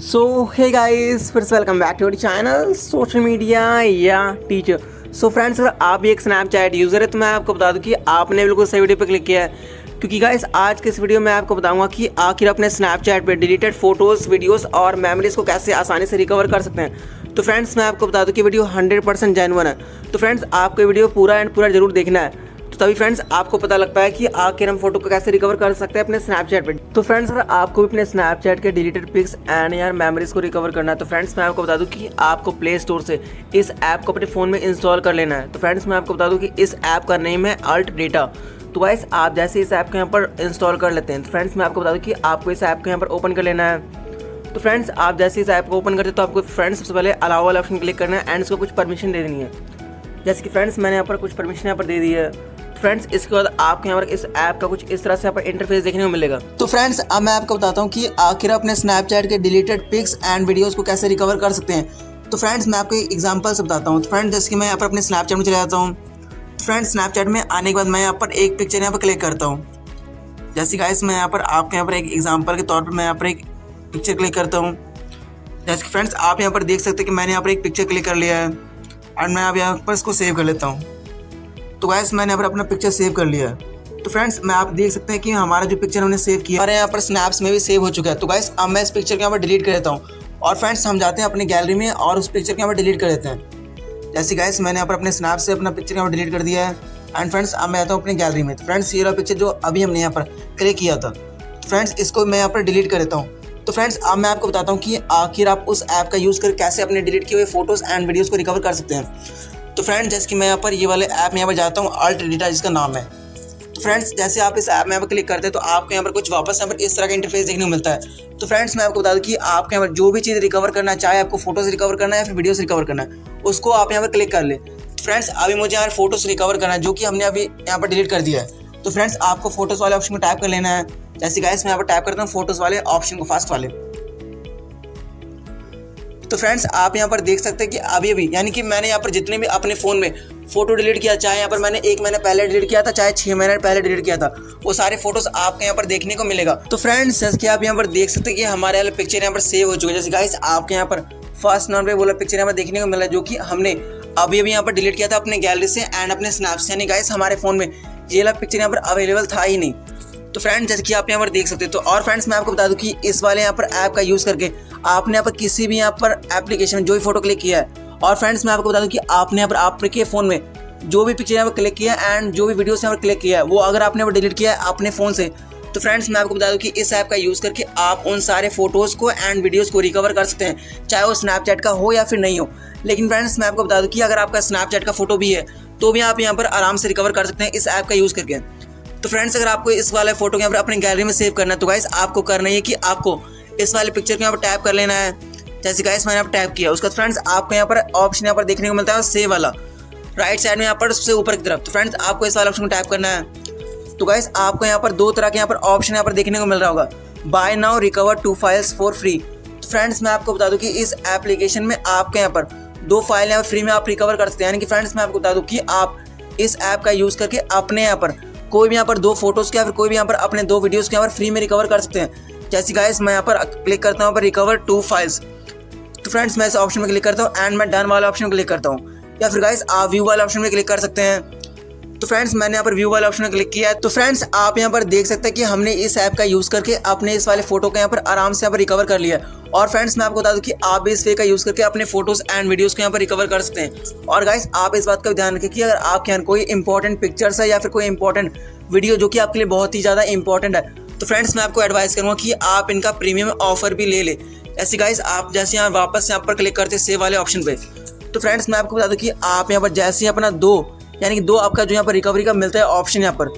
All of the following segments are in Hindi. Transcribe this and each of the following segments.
सो हे गाइस, फिर से welcome back to our channel social media या टीचर। सो फ्रेंड्स, अगर आप भी एक स्नैपचैट यूज़र है तो मैं आपको बता दूं कि आपने बिल्कुल सही वीडियो पे क्लिक किया है, क्योंकि गाइस आज के इस वीडियो में आपको बताऊंगा कि आखिर अपने स्नैपचैट पे डिलीटेड फोटोज़, वीडियोस और मेमोरीज को कैसे आसानी से रिकवर कर सकते हैं। तो फ्रेंड्स, मैं आपको बता दूं कि वीडियो 100% जेन्युइन है। तो फ्रेंड्स, आपको वीडियो पूरा एंड पूरा जरूर देखना है, तो तभी फ्रेंड्स आपको पता लगता है कि आखिर हम फोटो को कैसे रिकवर कर सकते हैं अपने स्नैपचैट पे। तो फ्रेंड्स, अगर आपको भी अपने स्नैपचैट के डिलीटेड पिक्स एंड यार मेमोरीज को रिकवर करना है तो फ्रेंड्स मैं आपको बता दूं कि आपको प्ले स्टोर से इस ऐप को अपने फ़ोन में इंस्टॉल कर लेना है। तो फ्रेंड्स, मैं आपको बता दूं कि इस ऐप का नेम है अल्ट डेटा। तो गाइस, आप जैसे इस ऐप को यहाँ पर इंस्टॉल कर लेते हैं तो फ्रेंड्स मैं आपको बता दूं कि आपको इस ऐप को यहाँ पर ओपन कर लेना है। तो फ्रेंड्स, आप जैसे इस ऐप को ओपन करते हैं तो आपको फ्रेंड्स सबसे पहले अलाउ वाला ऑप्शन क्लिक करना है एंड इसको कुछ परमिशन दे देनी है। जैसे कि फ्रेंड्स मैंने यहाँ पर कुछ परमिशन यहाँ पर दे दी है। फ्रेंड्स, इसके बाद आपको यहाँ पर इस ऐप का कुछ इस तरह से यहाँ पर इंटरफेस देखने को मिलेगा। तो फ्रेंड्स, अब मैं आपको बताता हूँ कि आखिर अपने स्नैपचैट के डिलीटेड पिक्स एंड वीडियोस को कैसे रिकवर कर सकते हैं। तो फ्रेंड्स, मैं आपको एक एग्जांपल से बताता हूँ। तो फ्रेंड्स, जैसे कि मैं यहाँ पर अपने स्नैपचैट में चला जाता हूँ। तो फ्रेंड्स, स्नैपचैट में आने के बाद मैं यहाँ पर एक पिक्चर यहाँ पर क्लिक करता हूँ। जैसे गाइस, मैं यहाँ पर आपके यहाँ पर एक एग्जाम्पल के तौर पर मैं यहाँ पर एक पिक्चर क्लिक करता हूँ। जैसे कि फ्रेंड्स, आप यहाँ पर देख सकते हैं कि मैंने यहाँ पर एक पिक्चर क्लिक कर लिया है एंड मैं अब यहाँ पर इसको सेव कर लेता हूँ। तो गाइस, मैंने यहाँ पर अपना पिक्चर सेव कर लिया है। तो फ्रेंड्स, मैं आप देख सकते हैं कि हमारा जो पिक्चर हमने सेव किया हमारे यहाँ पर स्नैप्स में भी सेव हो चुका है। तो गाइस, अब मैं इस पिक्चर को यहाँ पर डिलीट कर देता हूँ और फ्रेंड्स हम जाते हैं अपनी गैलरी में और उस पिक्चर को यहाँ पर डिलीट कर देते हैं। जैसे गाइस, मैंने यहाँ पर अपने स्नैप से अपना पिक्चर यहाँ पर डिलीट कर दिया है एंड फ्रेंड्स अब मैं आता हूँ अपनी गैलरी में। तो फ्रेंड्स, ये वाला पिक्चर जो अभी हमने यहाँ पर क्लिक किया था, तो फ्रेंड्स इसको मैं यहाँ पर डिलीट कर देता हूँ। तो फ्रेंड्स, अब मैं आपको बताता हूँ कि आखिर आप उस ऐप का यूज़ कर कैसे अपने डिलीट किए हुए फोटोज़ एंड वीडियोज़ को रिकवर कर सकते हैं। तो फ्रेंड्स, जैसे कि मैं यहाँ पर ये वाले ऐप में यहाँ पर जाता हूँ, अल्ट डेटा जिसका नाम है। तो फ्रेंड्स, जैसे आप इस ऐप में यहाँ पर क्लिक करते हैं तो आपको यहाँ पर कुछ वापस यहाँ पर इस तरह का इंटरफेस देखने को मिलता है। तो फ्रेंड्स, मैं आपको बता दूँ कि आपके यहाँ पर जो भी चीज़ रिकवर करना है, चाहे आपको फोटोज़ रिकवर करना है या फिर वीडियोज़ रिकवर करना है, उसको आप यहाँ पर क्लिक कर ले। तो फ्रेंड्स, अभी मुझे यहाँ फोटोज़ रिकवर करना है जो कि हमने अभी यहाँ पर डिलीट कर दिया है। तो फ्रेंड्स, आपको फोटोज़ वाले ऑप्शन को टाइप कर लेना है। जैसे गाइस, मैं यहाँ पर टाइप करता हूँ फोटोज़ वाले ऑप्शन को, फर्स्ट वाले। तो फ्रेंड्स, आप यहाँ पर देख सकते हैं कि अभी यानी कि मैंने यहाँ पर जितने भी अपने फ़ोन में फ़ोटो डिलीट किया, चाहे यहाँ पर मैंने 1 महीने पहले डिलीट किया था, चाहे 6 महीने पहले डिलीट किया था, वो सारे फोटोज़ आपको यहाँ पर देखने को मिलेगा। तो फ्रेंड्स, जैसे कि आप यहाँ पर देख सकते हैं कि हमारे वाले पिक्चर यहाँ पर सेव हो चुके हैं। जैसे गाइस, आपके यहाँ पर फर्स्ट नंबर पे वाला पिक्चर यहाँ पर देखने को मिला है जो कि हमने अभी यहाँ पर डिलीट किया था अपने गैलरी से एंड अपने स्नैप से। यानी गाइस, हमारे फ़ोन में ये वाला पिक्चर यहाँ पर अवेलेबल था ही नहीं। तो फ्रेंड्स, जैसे कि आप यहाँ पर देख सकते हैं। तो और फ्रेंड्स, मैं आपको बता दूं कि इस वाले यहाँ पर ऐप का यूज़ करके आपने यहाँ पर किसी भी यहाँ पर एप्लीकेशन में जो भी फोटो क्लिक किया है, और फ्रेंड्स मैं आपको बता दूं कि आपने यहाँ पर आपके फ़ोन में जो भी पिक्चर यहाँ पर क्लिक किया है एंड जो भी वीडियोस यहाँ पर क्लिक किया है, वो अगर आपने यहाँ पर डिलीट किया है अपने फ़ोन से, तो फ्रेंड्स मैं आपको बता दूं कि इस ऐप का यूज़ करके आप उन सारे फोटोज़ को एंड वीडियोज़ को रिकवर कर सकते हैं, चाहे वो स्नैपचैट का हो या फिर नहीं हो। लेकिन फ्रेंड्स, मैं आपको बता दूँ कि अगर आपका स्नैपचैट का फोटो भी है तो भी आप यहाँ पर आराम से रिकवर कर सकते हैं इस ऐप का यूज़ करके। तो फ्रेंड्स, अगर आपको इस वाले फोटो को यहाँ पर अपनी गैलरी में सेव करना है तो गाइस आपको करना है कि आपको इस वाले पिक्चर को यहाँ पर टैप कर लेना है। जैसे गाइस, मैंने यहाँ पर टैप किया, उसका फ्रेंड्स आपको यहाँ पर ऑप्शन यहाँ पर देखने को मिलता है सेव वाला, राइट साइड में यहाँ पर सबसे ऊपर की तरफ। तो फ्रेंड्स, आपको इस वाले ऑप्शन को टैप करना है। तो गाइस, आपको यहाँ पर 2 तरह के यहाँ पर ऑप्शन यहाँ पर देखने को मिल रहा होगा, buy now, recover 2 files for free. तो फ्रेंड्स, मैं आपको बता दूँ कि इस एप्लीकेशन में आपके यहाँ पर 2 फाइल यहाँ पर फ्री में आप रिकवर कर सकते हैं। यानी कि फ्रेंड्स, मैं आपको बता दूँ कि आप इस ऐप का यूज़ करके अपने यहाँ पर कोई भी यहाँ पर 2 फोटोज़ के या फिर कोई भी यहाँ पर अपने 2 वीडियोज़ के यहाँ पर फ्री में रिकवर कर सकते हैं। जैसे गाइस, मैं यहाँ पर क्लिक करता हूँ पर रिकवर 2 फाइल्स। तो फ्रेंड्स, मैं इस ऑप्शन में क्लिक करता हूँ एंड मैं डन वाला ऑप्शन में क्लिक करता हूँ, या फिर गाइस आप व्यू वाला ऑप्शन में क्लिक कर सकते हैं। तो फ्रेंड्स, मैंने यहाँ पर व्यू वाला ऑप्शन में क्लिक किया है। तो फ्रेंड्स, आप यहाँ पर देख सकते हैं कि हमने इस ऐप का यूज़ करके अपने इस वाले फोटो को यहाँ पर आराम से यहाँ पर रिकवर कर लिया है। और फ्रेंड्स, मैं आपको बता दूं कि आप भी इस वे का यूज़ करके अपने फोटोज़ एंड वीडियोज़ को यहाँ पर रिकवर कर सकते हैं। और गाइस, आप इस बात का ध्यान रखें कि अगर आपके यहाँ कोई इंपॉर्टेंट पिक्चर्स है या फिर कोई इंपॉर्टेंट वीडियो जो कि आपके लिए बहुत ही ज़्यादा इंपॉर्टेंट है, तो फ्रेंड्स मैं आपको एडवाइस करूँगा कि आप इनका प्रीमियम ऑफर भी ले लें। ऐसे गाइस, आप जैसे यहाँ वापस यहाँ पर क्लिक करते सेव वाले ऑप्शन पे, तो फ्रेंड्स मैं आपको बता दूं कि आप यहाँ पर जैसे ही अपना 2 यानी कि 2 आपका जो यहाँ पर रिकवरी का मिलता है ऑप्शन यहाँ पर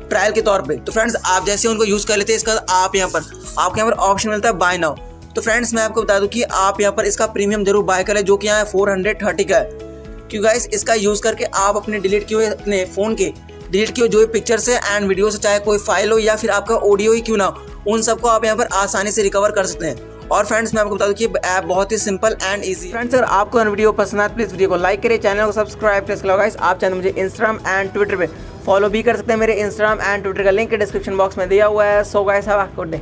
ट्रायल के तौर पे, तो फ्रेंड्स आप जैसे उनको यूज़ कर लेते हैं, इसका आप यहाँ पर आपके यहाँ पर ऑप्शन मिलता है बाय नाउ। तो फ्रेंड्स, मैं आपको बता दूं कि आप यहाँ पर इसका प्रीमियम जरूर बाय करें जो कि यहाँ 430 का है, क्योंकि गाइस इसका यूज़ करके आप अपने डिलीट किए हुए अपने फ़ोन के डिलीट किए जो भी पिक्चर्स है एंड वीडियो से, चाहे कोई फाइल हो या फिर आपका ऑडियो ही क्यों ना हो, उन सबको आप यहाँ पर आसानी से रिकवर कर सकते हैं। और फ्रेंड्स, मैं आपको बता दूं कि ऐप बहुत ही सिंपल एंड इजी। फ्रेंड्स, अगर आपको वीडियो पसंद आए प्लीज़ वीडियो को लाइक करें, चैनल को सब्सक्राइब करें। गाइस, आप चैनल मुझे इंस्टाग्राम एंड ट्विटर पे फॉलो भी कर सकते हैं। मेरे इंस्टाग्राम एंड ट्विटर का लिंक डिस्क्रिप्शन बॉक्स में दिया हुआ है। So guys, have a good day.